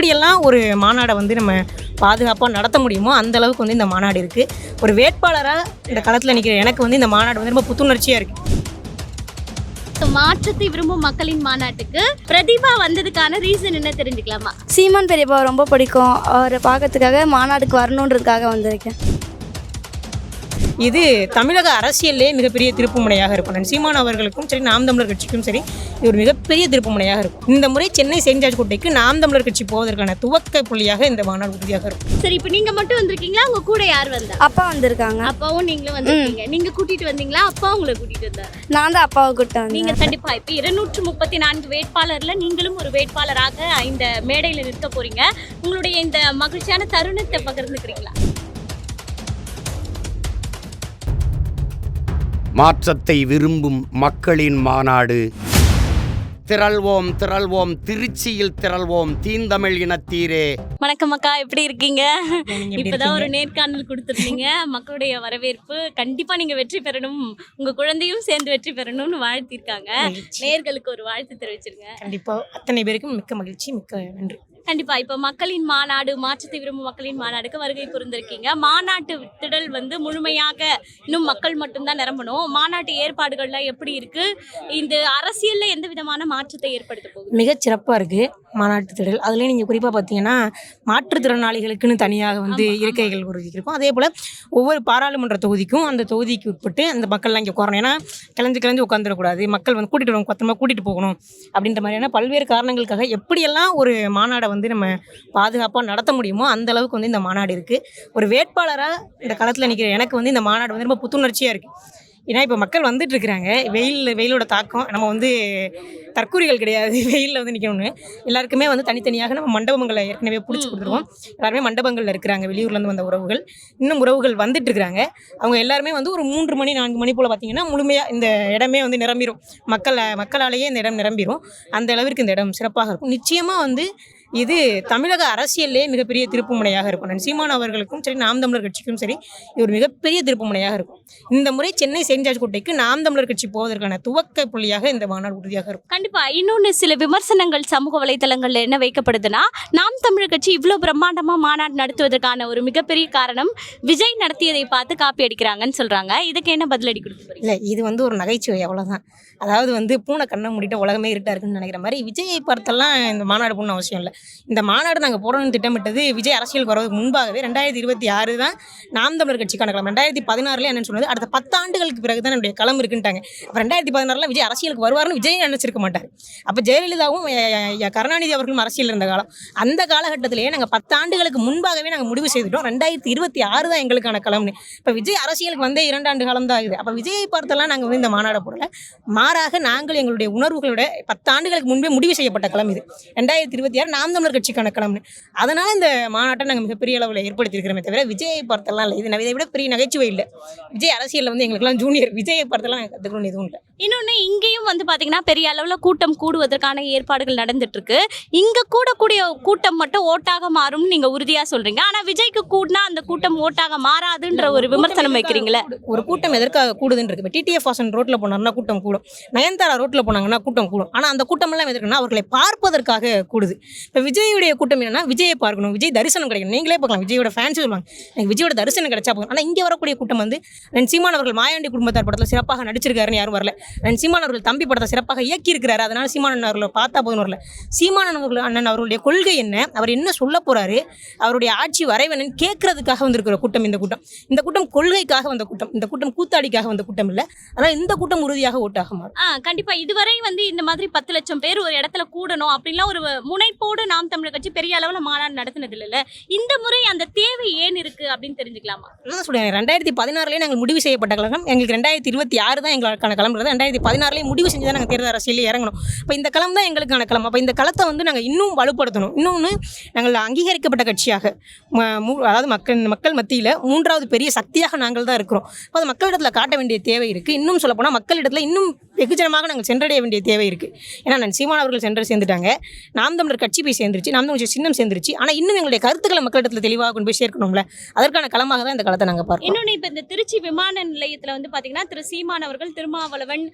எப்படியெல்லாம் ஒரு மாநாடை வந்து நம்ம பாதுகாப்பாக நடத்த முடியுமோ அந்த அளவுக்கு வந்து இந்த மாநாடு இருக்குது. ஒரு வேட்பாளராக இந்த களத்தில் நிற்கிற எனக்கு வந்து இந்த மாநாடு வந்து ரொம்ப புத்துணர்ச்சியாக இருக்குது. மாற்றத்தை விரும்பும் மக்களின் மாநாட்டுக்கு பிரதிபா வந்ததுக்கான ரீசன் என்ன தெரிஞ்சுக்கலாமா? சீமான் பெரியப்பா ரொம்ப பிடிக்கும். அவரை பார்க்கறதுக்காக மாநாட்டுக்கு வரணுன்றதுக்காக வந்திருக்கேன். இது தமிழக அரசியல்லே மிகப்பெரிய திருப்புமுனையாக இருக்கும். சீமான் அவர்களுக்கும் சரி, நாம் தமிழர் கட்சிக்கும் சரி, இது ஒரு மிகப்பெரிய திருப்புமுனையாக இருக்கும். இந்த முறை சென்னை செயின்ட் ஜார்ஜ் கோட்டைக்கு நாம் தமிழர் கட்சி போவதற்கான துவக்க புள்ளியாக இந்த மாநாடு உறுதியாக இருக்கும். சரி, இப்போ நீங்க மட்டும் வந்திருக்கீங்களா? உங்க கூட யார் வந்தா? அப்பா வந்திருக்காங்க. அப்பாவும் நீங்களும் வந்திருக்கீங்க. நீங்க கூட்டிட்டு வந்தீங்களா? அப்பா உங்களை கூட்டிட்டு வந்தாரு? நான் தான் அப்பாவை கூப்பிட்டு வந்தேன். நீங்க கண்டிப்பா இப்போ 234 வேட்பாளர்ல நீங்களும் ஒரு வேட்பாளராக இந்த மேடையில் நிற்க போறீங்க. உங்களுடைய இந்த மகிழ்ச்சியான தருணத்தை பகிர்ந்துக்கிறீங்களா? மாற்றத்தை விரும்பும் மக்களின் மாநாடு. திரள்வோம் திரள்வோம், திருச்சியில் திரள்வோம், தீந்தமிழ் இனத்தீரே. வணக்கம் அக்கா, எப்படி இருக்கீங்க? இப்பதான் ஒரு நேர்காணல் கொடுத்துருந்தீங்க. மக்களுடைய வரவேற்பு கண்டிப்பா நீங்க வெற்றி பெறணும், உங்க குழந்தையும் சேர்ந்து வெற்றி பெறணும்னு வாழ்த்திருக்காங்க. நேர்களுக்கு ஒரு வாழ்த்து தெரிவிச்சிருங்க. கண்டிப்பா அத்தனை பேருக்கும் மிக்க மகிழ்ச்சி, மிக்க நன்றி. கண்டிப்பா இப்போ மக்களின் மாநாடு, மாற்றத்தை விரும்பும் மக்களின் மாநாடுக்கு வருகை புரிந்திருக்கீங்க. மாநாட்டு திடல் வந்து முழுமையாக இன்னும் மக்கள் மட்டும்தான் நிரம்பணும். மாநாட்டு ஏற்பாடுகள்லாம் எப்படி இருக்கு? இந்த அரசியல்ல எந்த விதமான மாற்றத்தை ஏற்படுத்த போகுது? மிகச் சிறப்பாக இருக்குது மாநாட்டு திடல். அதுலேயும் நீங்கள் குறிப்பாக பார்த்தீங்கன்னா மாற்றுத்திறனாளிகளுக்குன்னு தனியாக வந்து இருக்கைகள் ஒதுக்கியிருக்கும். அதே போல் ஒவ்வொரு பாராளுமன்ற தொகுதிக்கும் அந்த தொகுதிக்கு உட்பட்டு அந்த மக்கள்லாம் இங்கே உட்காரணும். ஏன்னா கிளஞ்சி உட்காந்துடக்கூடாது, மக்கள் வந்து கூட்டிகிட்டு வரணும், பத்திரமா கூட்டிகிட்டு போகணும் அப்படின்ற மாதிரியான பல்வேறு காரணங்களுக்காக எப்படியெல்லாம் ஒரு மாநாடை வந்து நம்ம பாதுகாப்பாக நடத்த முடியுமோ அந்த அளவுக்கு வந்து இந்த மாநாடு இருக்குது. ஒரு வேட்பாளராக இந்த களத்தில் நிற்கிற எனக்கு வந்து இந்த மாநாடு வந்து ரொம்ப புத்துணர்ச்சியாக இருக்குது. ஏன்னா இப்போ மக்கள் வந்துட்டு இருக்கிறாங்க. வெயிலோட தாக்கம், நம்ம வந்து தற்கூரிகள் கிடையாது, வெயிலில் வந்து நிற்கணும்னு எல்லாருக்குமே வந்து தனித்தனியாக நம்ம மண்டபங்களை ஏற்கனவே பிடிச்சி கொடுத்துருவோம். எல்லாருமே மண்டபங்களில் இருக்கிறாங்க. வெளியூர்லேருந்து வந்த உறவுகள், இன்னும் உறவுகள் வந்துட்டு இருக்கிறாங்க. அவங்க எல்லாருமே வந்து ஒரு 3 மணி 4 மணி போல் பார்த்திங்கன்னா முழுமையாக இந்த இடமே வந்து நிரம்பிடும். மக்களாலேயே இந்த இடம் நிரம்பிடும். அந்த அளவிற்கு இந்த இடம் சிறப்பாக இருக்கும். நிச்சயமாக வந்து இது தமிழக அரசியல்லே மிகப்பெரிய திருப்புமுனையாக இருக்கும். சீமான் அவர்களுக்கும் சரி, நாம் தமிழர் கட்சிக்கும் சரி, இது ஒரு மிகப்பெரிய திருப்புமுனையாக இருக்கும். இந்த முறை சென்னை செயின்ட் ஜார்ஜ் கோட்டைக்கு நாம் தமிழர் கட்சி போவதற்கான துவக்க புள்ளியாக இந்த மாநாடு உறுதியாக இருக்கும். கண்டிப்பா. இன்னொன்று சில விமர்சனங்கள் சமூக வலைதளங்கள்ல என்ன வைக்கப்படுதுன்னா, நாம் தமிழர் கட்சி இவ்வளோ பிரம்மாண்டமாக மாநாடு நடத்துவதற்கான ஒரு மிகப்பெரிய காரணம் விஜய் நடத்தியதை பார்த்து காப்பி அடிக்கிறாங்கன்னு சொல்றாங்க. இதுக்கு என்ன பதிலடி கொடுத்து? இல்லை, இது வந்து ஒரு நகைச்சுவை, அவ்வளோதான். அதாவது வந்து பூனை கண்ணை மூடிட்டு உலகமே இருட்டா இருக்குன்னு நினைக்கிற மாதிரி விஜயை பார்த்தெல்லாம் இந்த மாநாடு போடணும் அவசியம் இல்லை. இந்த மாநாடு நாங்கள் போடணும்னு திட்டமிட்டது விஜய் அரசியலுக்கு வரதுக்கு முன்பாகவே 2026 தான் நாம் தமிழர் கட்சிக்கான களம். 2016 என்னன்னு சொன்னது, அடுத்த 10 ஆண்டுகளுக்கு பிறகு தான் என்னுடைய களம் இருக்குன்ட்டாங்க. அப்போ 2016 விஜய் அரசியலுக்கு வருவார்னு விஜய் நினைச்சிருக்க மாட்டார். அப்போ ஜெயலலிதாவும் கருணாநிதி அவர்களும் அரசியல் இருந்த காலம். அந்த காலகட்டத்திலேயே நாங்கள் 10 ஆண்டுகளுக்கு முன்பாகவே நாங்கள் முடிவு செய்துட்டோம் 2026 தான் எங்களுக்கான களம்னு. இப்போ விஜய் அரசியலுக்கு வந்தே 2 ஆண்டு காலம் தான் ஆகுது. அப்போ விஜயை பார்த்தெல்லாம் நாங்கள் வந்து இந்த மாநாடை போடலை. மாறாக நாங்கள் எங்களுடைய உணர்வுகளோட 10 ஆண்டுகளுக்கு முன்பே முடிவு செய்யப்பட்ட களம் இது. 2026 நாம் தமிழர் கட்சிக்கான களம்னு. அதனால இந்த மாநாட்டை நாங்கள் மிகப்பெரிய அளவில் ஏற்படுத்தியிருக்கிறோமே தவிர விஜயை பார்த்தெல்லாம் இல்லை. இது இதை விட பெரிய நகைச்சுவை இல்லை. விஜய் அரசியலில் வந்து எங்களுக்கெல்லாம் ஜூனியர். விஜயை பார்த்தெல்லாம் நாங்கள் கற்றுக்கணும்னு எதுவும் இல்லை. இன்னொன்று, இங்கேயும் வந்து பார்த்தீங்கன்னா பெரிய அளவில் கூட்டம் கூடுவதற்கான ஏற்பாடுகள் நடந்துட்டு இருக்கு. இங்கே கூடக்கூடிய கூட்டம் மட்டும் ஓட்டாக மாறும்னு நீங்கள் உறுதியாக சொல்றீங்க. ஆனால் விஜய்க்கு கூடினா அந்த கூட்டம் ஓட்டாக மாறாதுன்ற ஒரு விமர்சனம் வைக்கிறீங்களே. ஒரு கூட்டம் எதற்காக கூடுதுன்னு இருக்கு. டிடிஎஃப் வாசன் ரோட்டில் போனார்னா கூட்டம் கூடும், நயன்தாரா ரோட்டில் போனாங்கன்னா கூட்டம் கூடும். ஆனால் அந்த கூட்டம் எல்லாம் எதற்குன்னா அவர்களை பார்ப்பதற்காக கூடுது. இப்போ விஜயுடைய கூட்டம் என்னன்னா விஜயை பார்க்கணும், விஜய் தரிசனம் கிடைக்கணும். நீங்களே பார்க்கலாம், விஜயோட ஃபேன்ஸ் சொல்லுவாங்க எனக்கு விஜயோட தரிசனம் கிடைச்சா போகும். ஆனால் இங்கே வரக்கூடிய கூட்டம் வந்து சீமான் அவர்கள் மாயாண்டி குடும்பத்தார் படத்தில் சிறப்பாக நடிச்சிருக்காருன்னு யாரும் வரல. சீமான் அவர்கள் தம்பி படத்தை சிறப்பாக இயக்கி இருக்கிறாரு, அதனால சீமான் அவர்களை பார்த்தா போதும் வரல. சீமான் அண்ணன் அவர்களுடைய கொள்கை என்ன, அவர் என்ன சொல்ல போறாரு, அவருடைய ஆட்சி வரைவனன்னு கேட்கறதுக்காக வந்திருக்கிற கூட்டம் இந்த கூட்டம். இந்த கூட்டம் கொள்கைக்காக வந்த கூட்டம், இந்த கூட்டம் கூத்தாடிக்காக வந்த கூட்டம் இல்லை. அதனால் இந்த கூட்டம் உறுதியாக ஓட்டாக மாறும். கண்டிப்பா. இதுவரை வந்து இந்த மாதிரி 10 லட்சம் பேர் ஒரு இடத்துல கூடணும் அப்படின்லாம் ஒரு முனைப்போடு நாம் தமிழர் கட்சி பெரிய அளவில் மாநாடு நடத்தினது இல்லைல்ல. இந்த முறை அந்த தேவை ஏன் இருக்கு அப்படின்னு தெரிஞ்சுக்கலாமா? என்ன சொல்றேன், 2016 நாங்கள் முடிவு செய்யப்பட்ட கழகம். எங்களுக்கு 2026 தான் எங்களுக்கான களம். 2016 முடிவு செஞ்சு தான் நாங்கள் தேர்தல் அரசியலில் இறங்கணும். இப்போ இந்த களம் தான் எங்களுக்கான களம். அப்போ இந்த களத்தை வந்து நாங்கள் இன்னும் வலுப்படுத்தணும். இன்னொன்று, நாங்கள் அங்கீகரிக்கப்பட்ட கட்சியாக, அதாவது மக்கள் மத்தியில் 3வது பெரிய சக்தியாக நாங்கள் தான் இருக்கிறோம். அப்போ அது மக்களிடத்தில் காட்ட வேண்டிய தேவை இருக்குது. இன்னும் சொல்லப்போனால் மக்களிடத்தில் இன்னும் வெகுஜனமாக நாங்கள் சென்றடைய வேண்டிய தேவை இருக்குது. ஏன்னா நான் சீமான் அவர்கள் சேர்ந்துட்டாங்க, நாம் தமிழர் கட்சி போய் சேர்ந்துருச்சு, நாம் தமிழர் சின்னம் சேர்ந்துருச்சு. ஆனால் இன்னும் எங்களுடைய கருத்துக்களை மக்களிடத்தில் தெளிவாக கொண்டு போய் சேர்க்கணும்ல, அதற்கான களமாக தான் இந்த களத்தை நாங்கள் பார்க்கணும். இன்னொன்று இப்போ இந்த திருச்சி விமான நிலையத்தில் வந்து பார்த்தீங்கன்னா திரு சீமான் அவர்கள், திருமாவளவன்,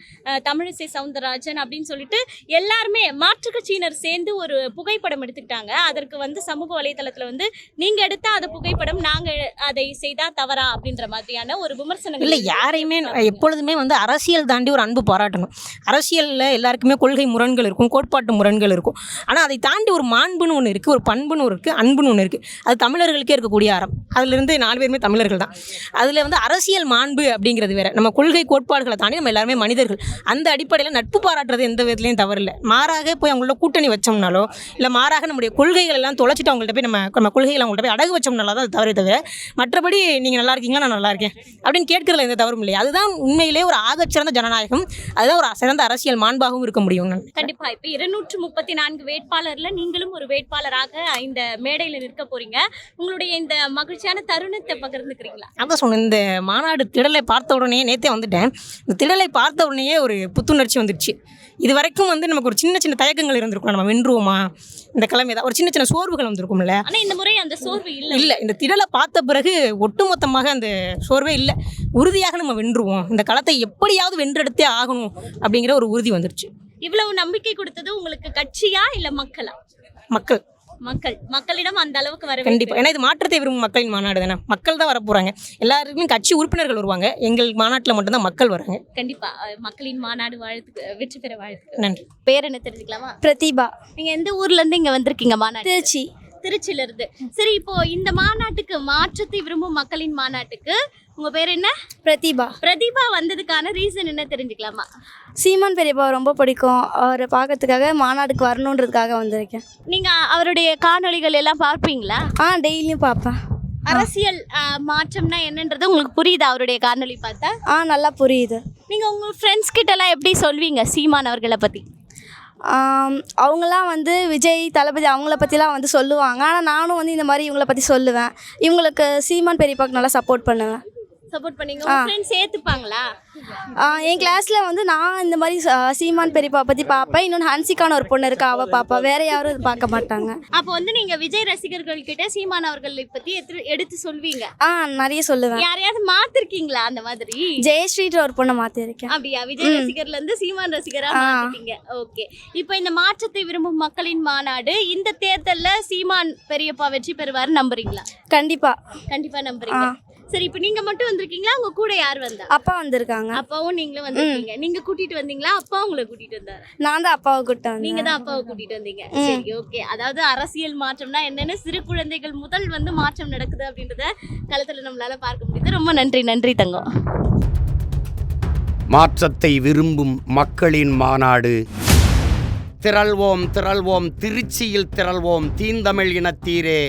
தமிழிசை சவுந்தரராஜன் அப்படின்னு சொல்லிட்டு எல்லாருமே மாற்றுக் கட்சியினர் சேர்ந்து ஒரு புகைப்படம் எடுத்துக்கிட்டாங்க. அதற்கு வந்து சமூக வலைதளத்தில் வந்து நீங்கள் எடுத்தால் அது புகைப்படம், நாங்கள் அதை செய்தால் தவறா அப்படின்ற மாதிரியான ஒரு விமர்சனம். இல்லை, யாரையுமே எப்பொழுதுமே வந்து அரசியல் தாண்டி ஒரு அன்பு பாராட்டணும். அரசியலில் எல்லாருக்குமே கொள்கை முரண்கள் இருக்கும், கோட்பாட்டு முரண்கள் இருக்கும். ஆனால் அதை தாண்டி ஒரு மாண்புன்னு ஒன்று இருக்குது, ஒரு பண்புன்னு ஒன்று இருக்குது, அன்புன்னு ஒன்று இருக்குது. அது தமிழர்களுக்கே இருக்கக்கூடிய அறம். அதிலிருந்து 4 பேருமே தமிழர்கள் தான். அதில் வந்து அரசியல் மாண்பு அப்படிங்கிறது வேறு. நம்ம கொள்கை கோட்பாடுகளை தாண்டி நம்ம எல்லாருமே மனிதர்கள். அந்த அடிப்படையில் நட்பு பாராட்டுறது எந்த விதத்துலையும் தவறில்லை. மாறாக போய் அவங்களோட கூட்டணி வச்சோம்னாலோ, இல்லை மாறாக நம்முடைய கொள்கைகள் எல்லாம் தொலைச்சிட்டு அவங்கள்ட்ட போய் நம்ம கொள்கைகளை அவங்கள்ட்ட போய் அடகு வச்சோம்னால தான் அது தவறே தவிர, மற்றபடி நீங்கள் நல்லா இருக்கீங்களா, நான் நல்லா இருக்கேன் அப்படின்னு கேட்கறதுல எந்த தவறும் இல்லை. அதுதான் உண்மையிலே ஒரு ஆகச்சிறந்த ஜனநாயகம். அதுதான் ஒரு சிறந்த அரசியல் மாண்பாகவும் இருக்க முடியும். கண்டிப்பா. இப்போ 234 வேட்பாளர்ல நீங்களும் ஒரு வேட்பாளராக இந்த மேடையில் நிற்க போறீங்க. உங்களுடைய இந்த மகிழ்ச்சியான தருணத்தை பகிர்ந்துக்கிறீங்களா? அதான் சொன்னேன், இந்த மாநாடு திடலை பார்த்த உடனே, நேற்றே வந்துட்டேன், இந்த திடலை பார்த்த உடனேயே ஒரு புத்துணர்ச்சி வந்துடுச்சு. இது வரைக்கும் வந்து நமக்கு ஒரு சின்ன சின்ன தயக்கங்கள் இருந்திருக்கும், நம்ம வென்றுவோமா இந்த கிழமை தான், ஒரு சின்ன சின்ன சோர்வுகள் வந்திருக்கும்ல. ஆனால் இந்த முறை அந்த சோர்வு இல்லை, இந்த திடலை பார்த்த பிறகு ஒட்டுமொத்தமாக அந்த சோர்வே இல்லை. உறுதியாக நம்ம வென்றுவோம், இந்த களத்தை எப்படியாவது வென்றெடுத்தே ஆகணும் அப்படிங்கிற ஒரு உறுதி வந்துருச்சு. இவ்வளவு நம்பிக்கை கொடுத்தது உங்களுக்கு கட்சியா இல்ல மக்களா? மக்களிடம் அந்த அளவுக்கு வர கண்டிப்பா. ஏன்னா இது மாற்றத்தை விரும்பும் மக்களின் மாநாடு தானே, மக்கள் தான் வரப்போறாங்க. எல்லாருக்குமே கட்சி உறுப்பினர்கள் வருவாங்க, எங்கள் மாநாட்டில் மட்டும்தான் மக்கள் வராங்க. கண்டிப்பா. மக்களின் மாநாடு வாழ்த்துக்கு, வெற்றி பெற வாழ்த்துக்கு. நன்றி. பேர் என்ன தெரிஞ்சுக்கலாமா? பிரதீபா. நீங்க எந்த ஊர்ல இருந்து இங்க வந்திருக்கீங்க மாநாடு? திருச்சி. திருச்சியில இருந்து. சரி, இப்போ இந்த மாநாட்டுக்கு, மாற்றத்தை விரும்பும் மக்களின் மாநாட்டுக்கு உங்க பேர் என்ன? பிரதீபா. பிரதீபா வந்ததுக்கான ரீசன் என்ன தெரிஞ்சுக்கலாமா? சீமான் பெரியப்பா ரொம்ப பிடிக்கும், அவரை பார்க்கறதுக்காக மாநாடுக்கு வரணுன்றதுக்காக வந்திருக்கேன். நீங்க அவருடைய காணொளிகள் எல்லாம் பார்ப்பீங்களா? டெய்லியும் பார்ப்பேன். அரசியல் மாற்றம்னா என்னன்றது உங்களுக்கு புரியுதா அவருடைய காணொளி பார்த்தா? நல்லா புரியுது. நீங்க உங்க ஃப்ரெண்ட்ஸ் கிட்டலாம் எப்படி சொல்வீங்க சீமான் அவர்களை பற்றி? அவங்களாம் வந்து விஜய், தளபதி அவங்கள பற்றிலாம் வந்து சொல்லுவாங்க. ஆனால் நானும் வந்து இந்த மாதிரி இவங்கள பற்றி சொல்லுவேன். இவங்களுக்கு சீமான் பெரியப்பாக்கு நல்லா சப்போர்ட் பண்ணுவேன். சப்போர்ட் பண்ணீங்க? உங்க ஃப்ரெண்ட்ஸ் ஏத்துப்பாங்களா? என் கிளாஸில் வந்து நான் இந்த மாதிரி சீமான் பெரியப்பா பற்றி பார்ப்பேன். இன்னொன்று ஹன்சிகான ஒரு பொண்ணு இருக்கா, அவள் பார்ப்பா. வேறு யாரும் இது பார்க்க மாட்டாங்க. அப்போ வந்து நீங்கள் விஜய் ரசிகர்கள் கிட்ட சீமான் அவர்களை பற்றி எடுத்து சொல்வீங்க? நிறைய சொல்லுவேன். யாரையாவது மாத்திருக்கீங்களா அந்த மாதிரி? ஜெயஸ்ரீன்ற ஒரு பொண்ணை மாற்றிருக்கேன். அப்படியா? விஜய் ரசிகர்லேருந்து சீமான் ரசிகராக மாற்றிட்டீங்க. ஓகே. இப்போ இந்த மாற்றத்தை விரும்பும் மக்களின் மாநாடு, இந்த தேர்தலில் சீமான் பெரியப்பா வெற்றி பெறுவார் நம்புறீங்களா? கண்டிப்பாக நம்புறீங்க. சரி, இப்போ நீங்க மட்டும் வந்திருக்கீங்களா? உங்க கூட யார் வந்தா? அப்பா வந்திருக்காங்க. அப்பாவும் நீங்களும் வந்திருக்கீங்க. நீங்க கூட்டிட்டு வந்தீங்களா, அப்பா உங்களை கூட்டிட்டு வந்தாரு? நான் தான் அப்பாவை கூட்டிட்டு வந்தேன். நீங்க தான் அப்பாவை கூட்டிட்டு வந்தீங்க. சரி, ஓகே. அதாவது அரசியல் மாற்றம்னா என்னன்னு சிறு குழந்தைகள் முதல் வந்து மாற்றம் நடக்குது அப்படின்றத களத்துல நம்மளால பார்க்க முடியுது. ரொம்ப நன்றி தங்கம். மாற்றத்தை விரும்பும் மக்களின் மாநாடு. திரள்வோம் திருச்சியில் திரள்வோம் தீந்தமிழ் இனத்தீரே.